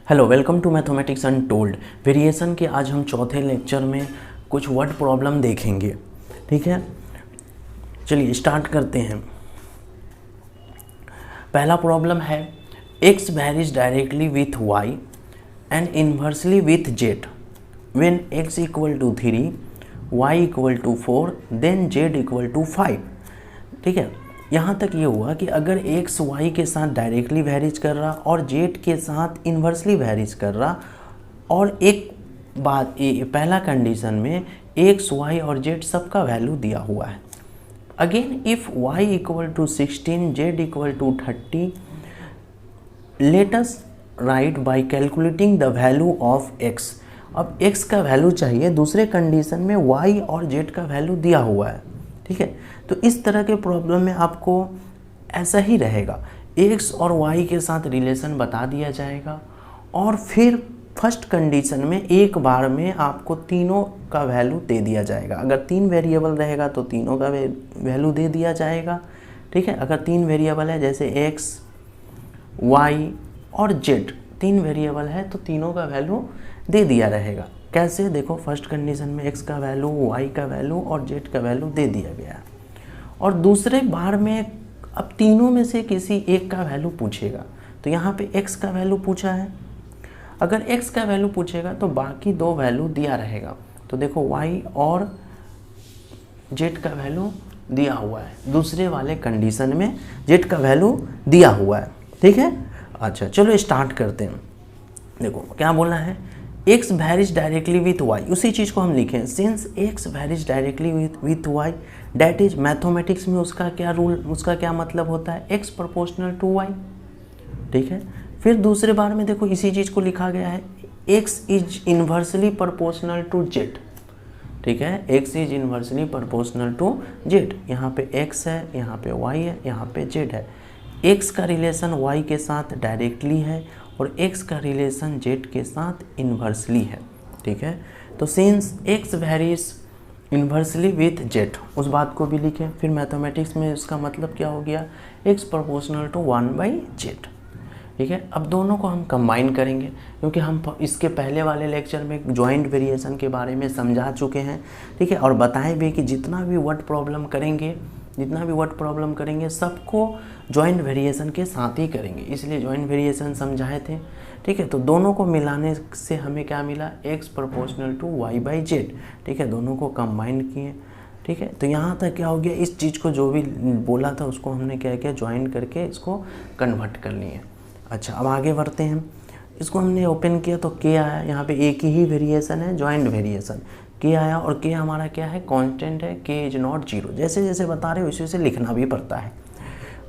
Hello, welcome to mathematics untold. Variation के आज हम चौथे लेक्चर में कुछ वर्ड प्रॉब्लम देखेंगे। ठीक है, चलिए स्टार्ट करते हैं। पहला प्रॉब्लम है x varies directly with y and inversely with z when x equal to 3, y equal to 4, then z equal to 5। ठीक है, यहाँ तक ये हुआ कि अगर x y के साथ डायरेक्टली वैरीज कर रहा और z के साथ इन्वर्सली वैरीज कर रहा, और एक बात पहला कंडीशन में x y और z सबका वैल्यू दिया हुआ है। Again if y equal to 16, z equal to 30, let us write by calculating the value of x। अब x का वैल्यू चाहिए, दूसरे कंडीशन में y और z का वैल्यू दिया हुआ है। ठीक है, तो इस तरह के प्रॉब्लम में आपको ऐसा ही रहेगा, x और y के साथ रिलेशन बता दिया जाएगा और फिर फर्स्ट कंडीशन में एक बार में आपको तीनों का वैल्यू दे दिया जाएगा। अगर 3 वेरिएबल रहेगा तो तीनों का वैल्यू दे दिया जाएगा। ठीक है, अगर 3 वेरिएबल है जैसे x, y और z 3 वेरिएबल है तो तीनों का वैल्यू दे दिया रहेगा। कैसे, देखो फर्स्ट कंडीशन में x का वैल्यू, y का वैल्यू और z का वैल्यू दे दिया गया है, और दूसरे बार में अब तीनों में से किसी एक का वैल्यू पूछेगा। तो यहाँ पे x का वैल्यू पूछा है, अगर x का वैल्यू पूछेगा तो बाकी 2 वैल्यू दिया रहेगा। तो देखो y और z का वैल्यू दिया हुआ है, दूसरे वाले कंडीशन में z का वैल्यू दिया हुआ है। ठीक है, अच्छा चलो स्टार्ट करते हैं। देखो क्या बोलना है, x varies directly with y, उसी चीज़ को हम लिखें, since x varies directly with y, that is mathematics में उसका क्या रूल, उसका क्या मतलब होता है, x प्रोपोर्शनल टू y। ठीक है, फिर दूसरे बार में देखो इसी चीज़ को लिखा गया है, x is inversely proportional to z। ठीक है, x is inversely proportional to z। यहाँ पे x है, यहाँ पे y है, यहाँ पे z है। x का रिलेशन y के साथ डायरेक्टली है और x का रिलेशन z के साथ इन्वर्सली है। ठीक है, तो since x varies inversely with z, उस बात को भी लिखें। फिर मैथमेटिक्स में इसका मतलब क्या हो गया, x प्रोपोर्शनल टू 1/z। ठीक है, अब दोनों को हम कंबाइन करेंगे, क्योंकि हम इसके पहले वाले लेक्चर में जॉइंट वेरिएशन के बारे में समझा चुके हैं। ठीक है, और बताएं भी कि जितना भी वर्ड प्रॉब्लम करेंगे सबको जॉइंट वेरिएशन के साथ ही करेंगे, इसलिए जॉइंट वेरिएशन समझाए थे। ठीक है, तो दोनों को मिलाने से हमें क्या मिला, x प्रोपोर्शनल टू y/z। ठीक है, दोनों को कंबाइन किए। ठीक है, तो यहाँ तक क्या हो गया, इस चीज़ को जो भी बोला था उसको हमने क्या किया, ज्वाइन करके इसको कन्वर्ट कर लिए। अच्छा, अब आगे बढ़ते हैं। इसको हमने ओपन किया तो k आया, यहाँ पे एक ही वेरिएशन है, जॉइंट वेरिएशन। k आया और k हमारा क्या है, कांस्टेंट है, k इज नॉट 0। जैसे जैसे बता रहे हो उसी से लिखना भी पड़ता है।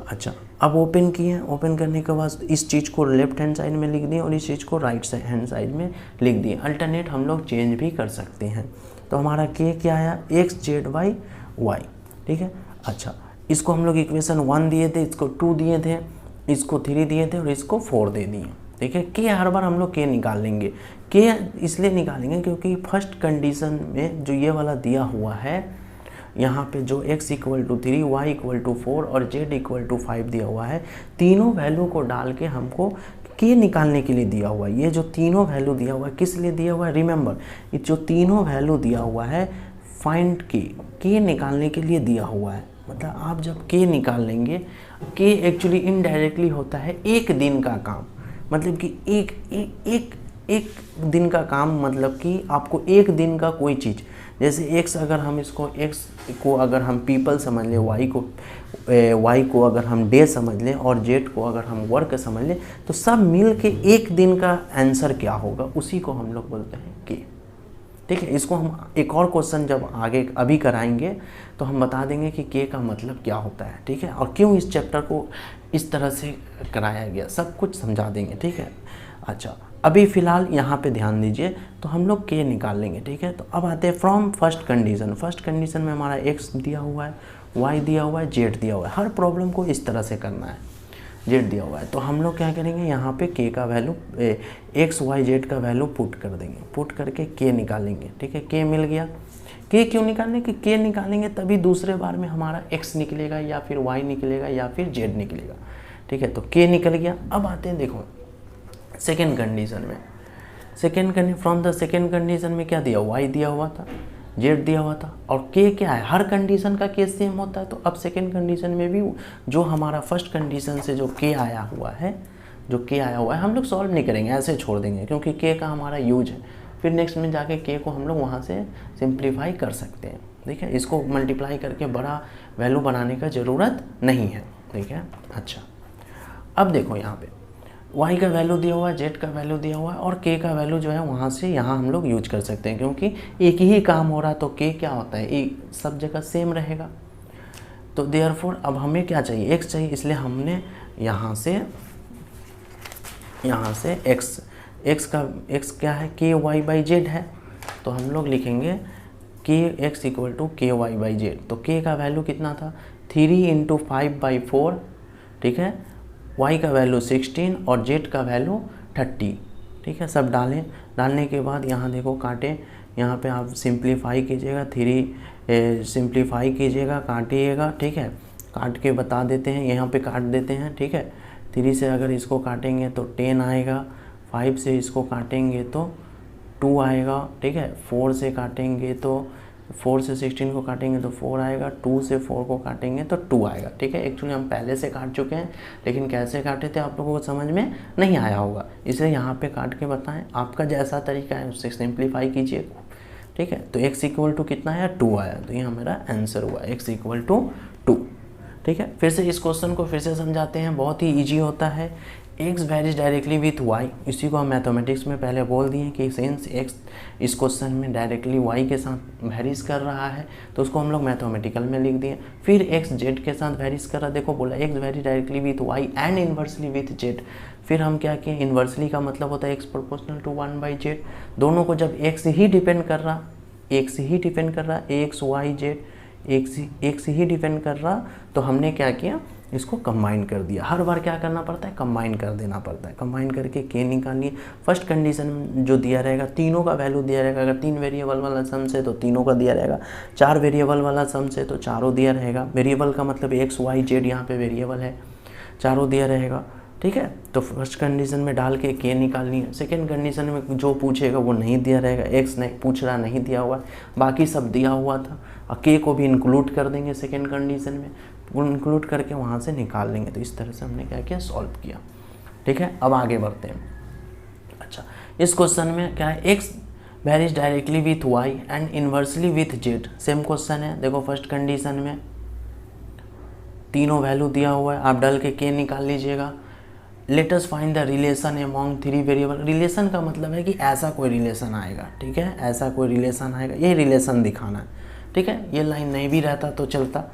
अच्छा, अब ओपन किए, ओपन करने के बाद इस चीज़ को लेफ्ट हैंड साइड में लिख दिए और इस चीज़ को राइट हैंड साइड में लिख दिए। अल्टरनेट हम लोग चेंज भी कर सकते हैं। तो हमारा k क्या आया, x/z/y। ठीक है, अच्छा इसको हम लोग इक्वेशन 1 दिए थे, इसको 2 दिए थे, इसको 3 दिए थे और इसको 4 दे दिए। ठीक है, k हर बार हम लोग k निकाल लेंगे। k इसलिए निकालेंगे क्योंकि फर्स्ट कंडीशन में जो ये वाला दिया हुआ है, यहाँ पे जो x equal to 3, y equal to 4 और z इक्वल टू 5 दिया हुआ है, तीनों वैल्यू को डाल के हमको k निकालने के लिए दिया हुआ है। ये जो तीनों वैल्यू दिया हुआ है किस लिए दिया हुआ है, रिमेंबर ये जो तीनों वैल्यू दिया हुआ है फाइंड k निकालने के लिए दिया हुआ है। मतलब आप जब k निकाल लेंगे, k एक्चुअली इनडायरेक्टली होता है एक दिन का काम, मतलब कि एक दिन का काम, मतलब कि आपको एक दिन का कोई चीज़, जैसे x अगर हम इसको x को अगर हम पीपल समझ लें, y को अगर हम डे समझ लें और z को अगर हम वर्क समझ लें, तो सब मिल के एक दिन का आंसर क्या होगा उसी को हम लोग बोलते हैं k। ठीक है, इसको हम एक और क्वेश्चन जब आगे अभी कराएंगे तो हम बता देंगे कि k का मतलब क्या होता है। ठीक है, और क्यों इस चैप्टर को इस तरह से कराया गया, सब कुछ समझा देंगे। ठीक है, अच्छा अभी फ़िलहाल यहाँ पे ध्यान दीजिए, तो हम लोग k निकाल लेंगे। ठीक है, तो अब आते हैं from first condition. First condition में हमारा x दिया हुआ है, y दिया हुआ है, z दिया हुआ है। हर प्रॉब्लम को इस तरह से करना है, z दिया हुआ है। तो हम लोग क्या करेंगे, यहाँ पे k का वैल्यू x y z का वैल्यू पुट कर देंगे, पुट करके k निकालेंगे। ठीक है, k मिल गया। k क्यों निकालने की, k निकालेंगे तभी दूसरे बार में हमारा x निकलेगा या फिर y निकलेगा या फिर z निकलेगा। ठीक है, तो k निकल गया। अब आते हैं, देखो सेकेंड कंडीशन में फ्रॉम द सेकेंड कंडीशन में क्या दिया, y दिया हुआ था, z दिया हुआ था, और k क्या है, हर कंडीशन का k सेम होता है। तो अब सेकेंड कंडीशन में भी जो हमारा फर्स्ट कंडीशन से जो k आया हुआ है हम लोग सॉल्व नहीं करेंगे, ऐसे छोड़ देंगे, क्योंकि k का हमारा यूज है। फिर नेक्स्ट में जाके k को हम लोग वहाँ से सिंप्लीफाई कर सकते हैं। ठीक है, इसको मल्टीप्लाई करके बड़ा वैल्यू बनाने का ज़रूरत नहीं है। ठीक है, अच्छा अब देखो यहाँ पे y का वैल्यू दिया हुआ है, z का वैल्यू दिया हुआ है, और k का वैल्यू जो है वहाँ से यहाँ हम लोग यूज कर सकते हैं, क्योंकि एक ही काम हो रहा है तो k क्या होता है, एक सब जगह सेम रहेगा। तो देयरफॉर अब हमें क्या चाहिए, x चाहिए, इसलिए हमने यहाँ से x क्या है, k y बाई जेड है, तो हम लोग लिखेंगे kx इक्वल टू के वाई बाई जेड। तो k का वैल्यू कितना था, 3 इंटू 5/4, ठीक है, y का वैल्यू 16 और z का वैल्यू 30। ठीक है, सब डालने के बाद यहाँ देखो काटें, यहाँ पे आप सिंप्लीफाई कीजिएगा, 3 सिंप्लीफाई कीजिएगा, काटिएगा। ठीक है, काट के बता देते हैं, यहाँ पे काट देते हैं। ठीक है, 3 से अगर इसको काटेंगे तो 10 आएगा, 5 से इसको काटेंगे तो 2 आएगा। ठीक है, 4 से काटेंगे तो 4 से 16 को काटेंगे तो 4 आएगा, 2 से 4 को काटेंगे तो 2 आएगा। ठीक है, एक्चुअली हम पहले से काट चुके हैं, लेकिन कैसे काटे थे आप लोगों को समझ में नहीं आया होगा, इसलिए यहाँ पे काट के बताएं। आपका जैसा तरीका है उससे सिंप्लीफाई कीजिए। ठीक है, तो x इक्वल टू कितना आया, 2 आया, तो ये मेरा आंसर हुआ, x इक्वल टू 2। ठीक है, फिर से इस क्वेश्चन को फिर से समझाते हैं, बहुत ही ईजी होता है। x varies directly with y, इसी को हम मैथमेटिक्स में पहले बोल दिए कि सिंस x इस क्वेश्चन में डायरेक्टली y के साथ वेरीज कर रहा है तो उसको हम लोग मैथमेटिकल में लिख दिए। फिर x z के साथ वेरीज कर रहा है, देखो बोला x varies directly with y and inversely with z। फिर हम क्या किए, इन्वर्सली का मतलब होता है x प्रोपोर्शनल टू 1/z। दोनों को जब x ही डिपेंड कर रहा x y z x ही डिपेंड कर रहा, तो हमने क्या किया, इसको कंबाइन कर दिया। हर बार क्या करना पड़ता है, कंबाइन कर देना पड़ता है। कंबाइन करके k निकालिए। फर्स्ट कंडीशन जो दिया रहेगा, तीनों का वैल्यू दिया रहेगा। अगर 3 वेरिएबल वाला सम से तो तीनों का दिया रहेगा, 4 वेरिएबल वाला सम से तो चारों दिया रहेगा। वेरिएबल का मतलब x y z यहाँ पे वेरिएबल है, चारों दिया रहेगा। ठीक है, तो फर्स्ट कंडीशन में डाल के k निकालनी है। सेकेंड कंडीशन में जो पूछेगा वो नहीं दिया रहेगा, x नहीं पूछ रहा, नहीं दिया हुआ, बाकी सब दिया हुआ था, और k को भी इंक्लूड कर देंगे सेकेंड कंडीशन में, वो इंक्लूड करके वहाँ से निकाल लेंगे। तो इस तरह से हमने क्या किया, सॉल्व किया। ठीक है, अब आगे बढ़ते हैं। अच्छा, इस क्वेश्चन में क्या है, x varies directly with y and inversely with z। Same question है, देखो फर्स्ट कंडीशन में तीनों वैल्यू दिया हुआ है, आप डाल के k निकाल लीजिएगा। Let us find the relation among 3 variable. Relation का मतलब है कि ऐसा कोई रिलेशन आएगा। ठीक है, ऐसा कोई रिलेशन आएगा, ये रिलेशन दिखाना है। ठीक है, ये लाइन नहीं भी रहता तो चलता,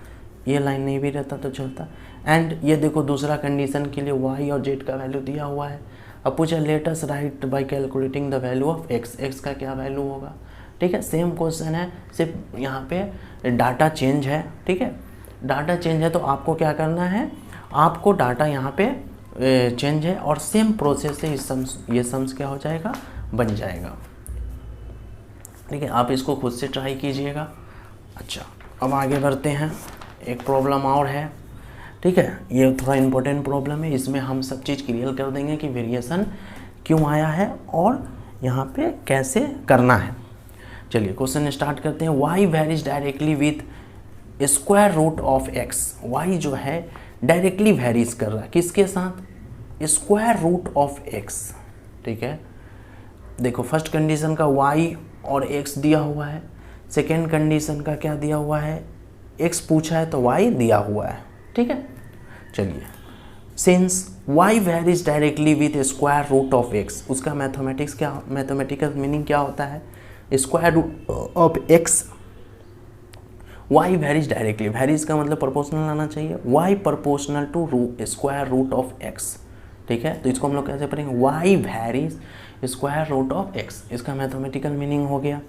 ये लाइन नहीं भी रहता तो चलता। एंड ये देखो दूसरा कंडीशन के लिए y और z का वैल्यू दिया हुआ है। अब पूछा late us write by calculating the value of x का क्या वैल्यू होगा। ठीक है, सेम क्वेश्चन है, सिर्फ यहाँ पे डाटा चेंज है। ठीक है, डाटा चेंज है तो आपको क्या करना है, आपको डाटा यहाँ पे चेंज है और सेम प्रोसेस से ये सम्स क्या हो जाएगा, बन जाएगा। ठीक है, आप इसको खुद से ट्राई कीजिएगा। अच्छा, अब आगे बढ़ते हैं। एक प्रॉब्लम और है। ठीक है, ये थोड़ा इम्पोर्टेंट प्रॉब्लम है, इसमें हम सब चीज़ क्लियर कर देंगे कि वेरिएशन क्यों आया है और यहाँ पे कैसे करना है। चलिए क्वेश्चन स्टार्ट करते हैं। y varies directly with square root of x। y जो है डायरेक्टली वेरीज कर रहा है किसके साथ, स्क्वायर रूट ऑफ x। ठीक है, देखो फर्स्ट कंडीशन का y और x दिया हुआ है, सेकेंड कंडीशन का क्या दिया हुआ है, x पूछा है तो y दिया हुआ है। ठीक है, चलिए since y varies directly with square root of x, उसका मैथमेटिकल मीनिंग क्या होता है, square root of x। y varies directly, varies का मतलब प्रोपोर्शनल आना चाहिए, y proportional to square root of x। ठीक है, तो इसको हम लोग कैसे पढ़ेंगे, y varies square root of x, इसका मैथमेटिकल मीनिंग हो गया।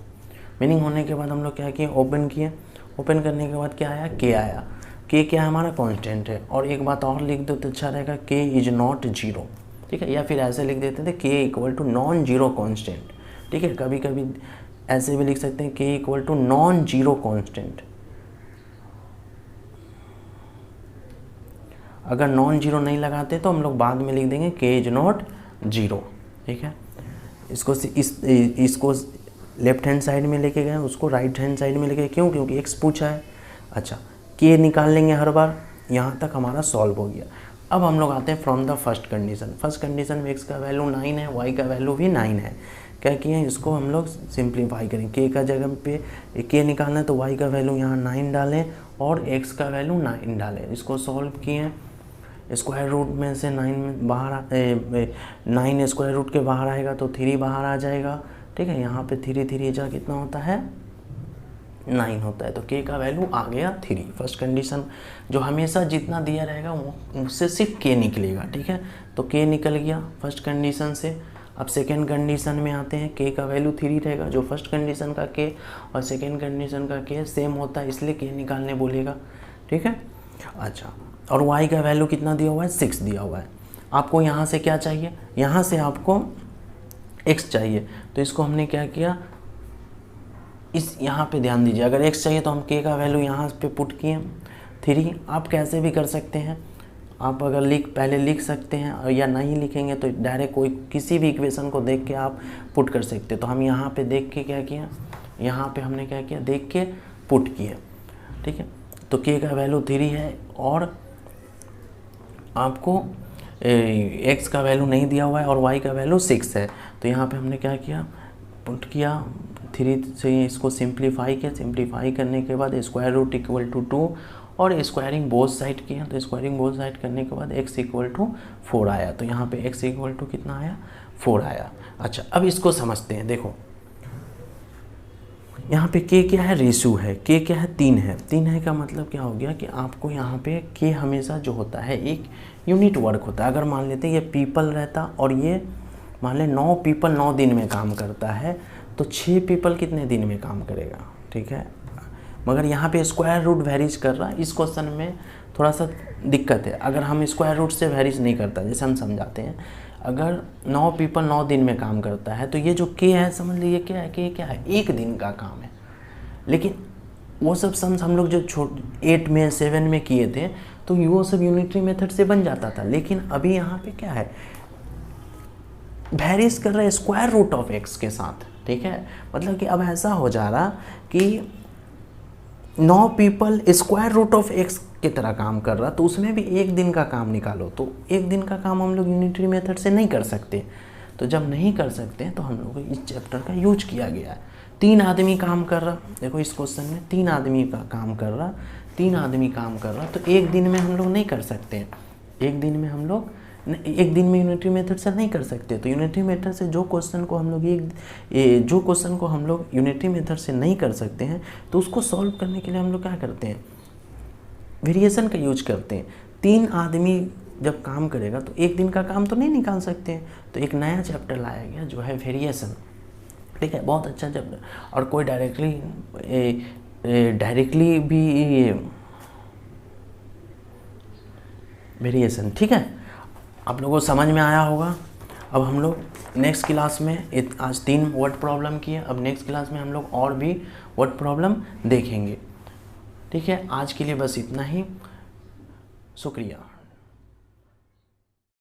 मीनिंग होने के बाद हम लोग क्या किए, ओपन किए। ओपन करने के बाद क्या आया, k आया। k क्या हमारा कांस्टेंट है, और एक बात और लिख दो तो अच्छा रहेगा, k इज नॉट जीरो। ठीक है, या फिर ऐसे लिख देते थे k equal to non zero constant. ठीक है, कभी कभी ऐसे भी लिख सकते हैं k equal to non zero constant. अगर नॉन जीरो नहीं लगाते तो हम लोग बाद में लिख देंगे k इज नॉट जीरो। ठीक है। इसको लेफ्ट हैंड साइड में लेके गए, उसको राइट हैंड साइड में लेके गए, क्यों? क्योंकि x पूछा है। अच्छा, k निकाल लेंगे हर बार, यहाँ तक हमारा सॉल्व हो गया। अब हम लोग आते हैं from the first condition. First condition में x का वैल्यू 9 है, y का वैल्यू भी 9 है। क्या किए हैं, इसको हम लोग सिंप्लीफाई करें। k का जगह पे k निकालना है तो y का वैल्यू यहाँ 9 डालें और x का वैल्यू 9 डालें। इसको सॉल्व किए, स्क्वायर रूट में से 9 स्क्वायर रूट के बाहर आएगा तो 3 बाहर आ जाएगा। ठीक है, यहाँ पे 3 जा कितना होता है, 9 होता है। तो k का वैल्यू आ गया 3। फर्स्ट कंडीशन जो हमेशा जितना दिया रहेगा उससे सिर्फ k निकलेगा। ठीक है, तो k निकल गया फर्स्ट कंडीशन से। अब सेकेंड कंडीशन में आते हैं, k का वैल्यू 3 रहेगा, जो फर्स्ट कंडीशन का k और सेकेंड कंडीशन का k सेम होता है, इसलिए k निकालने बोलेगा। ठीक है, अच्छा, और y का वैल्यू कितना दिया हुआ है, 6 दिया हुआ है। आपको यहाँ से क्या चाहिए, यहाँ से आपको x चाहिए, तो इसको हमने क्या किया, इस यहाँ पे ध्यान दीजिए। अगर x चाहिए तो हम k का वैल्यू यहाँ पे पुट किए 3। आप कैसे भी कर सकते हैं, आप अगर पहले लिख सकते हैं, और या नहीं लिखेंगे तो डायरेक्ट कोई किसी भी इक्वेशन को देख के आप पुट कर सकते हैं। तो हम यहाँ पे देख के क्या किया, यहाँ पे हमने क्या किया, देख के पुट किया। ठीक है, तो k का वैल्यू 3 है और आपको x का वैल्यू नहीं दिया हुआ है और y का वैल्यू 6 है। तो यहाँ पे हमने क्या किया, पुट किया 3 से, इसको सिंप्लीफाई किया। सिंप्लीफाई करने के बाद स्क्वायर रूट इक्वल टू 2 और स्क्वायरिंग बोथ साइड किया। तो स्क्वायरिंग बोथ साइड करने के बाद x इक्वल टू 4 आया। तो यहाँ पे x इक्वल टू कितना आया, 4 आया। अच्छा, अब इसको समझते हैं। देखो यहाँ पे k क्या है, रेशू है। k क्या है, 3 है। 3 है का मतलब क्या हो गया कि आपको यहाँ पे k हमेशा जो होता है एक यूनिट वर्क होता है। अगर मान लेते ये पीपल रहता और ये मान ले 9 पीपल 9 दिन में काम करता है, तो 6 पीपल कितने दिन में काम करेगा। ठीक है, मगर यहाँ पे स्क्वायर रूट वेरीज कर रहा है। इस क्वेश्चन में थोड़ा सा दिक्कत है। अगर हम स्क्वायर रूट से वेरीज नहीं करता, जैसे हम समझाते हैं, अगर 9 पीपल 9 दिन में काम करता है तो ये जो k है, समझ लीजिए क्या है, k क्या है, 1 दिन का काम है। लेकिन वो सब सम्स हम लोग जो 8 में 7 में किए थे तो वो सब यूनिटरी मेथड से बन जाता था। लेकिन अभी यहाँ पे क्या है, वेरीज कर रहा है स्क्वायर रूट ऑफ x के साथ। ठीक है, मतलब कि अब ऐसा हो जा रहा कि 9 people square root of x की तरह काम कर रहा, तो उसमें भी 1 दिन का काम निकालो। तो 1 दिन का काम हम लोग यूनिटरी मेथड से नहीं कर सकते। तो जब नहीं कर सकते तो हम लोग को इस चैप्टर का यूज किया गया है। 3 आदमी काम कर रहा, देखो इस क्वेश्चन में 3 आदमी का काम कर रहा, 3 आदमी काम कर रहा, तो 1 दिन में हम लोग नहीं कर सकते। 1 दिन में हम लोग 1 दिन में यूनिटरी मेथड से नहीं कर सकते। तो यूनिटरी मेथड से जो क्वेश्चन को हम लोग यूनिटरी मेथड से नहीं कर सकते हैं, तो उसको सॉल्व करने के लिए हम लोग क्या करते हैं, वेरिएशन का यूज करते हैं। 3 आदमी जब काम करेगा तो 1 दिन का काम तो नहीं निकाल सकते हैं, तो एक नया चैप्टर लाया गया जो है वेरिएशन। ठीक है, बहुत अच्छा चैप्टर। और कोई डायरेक्टली भी वेरिएशन। ठीक है, आप लोगों को समझ में आया होगा। अब हम लोग नेक्स्ट क्लास में आज 3 वर्ड प्रॉब्लम किए, अब नेक्स्ट क्लास में हम लोग और भी वर्ड प्रॉब्लम देखेंगे। ठीक है, आज के लिए बस इतना ही, शुक्रिया।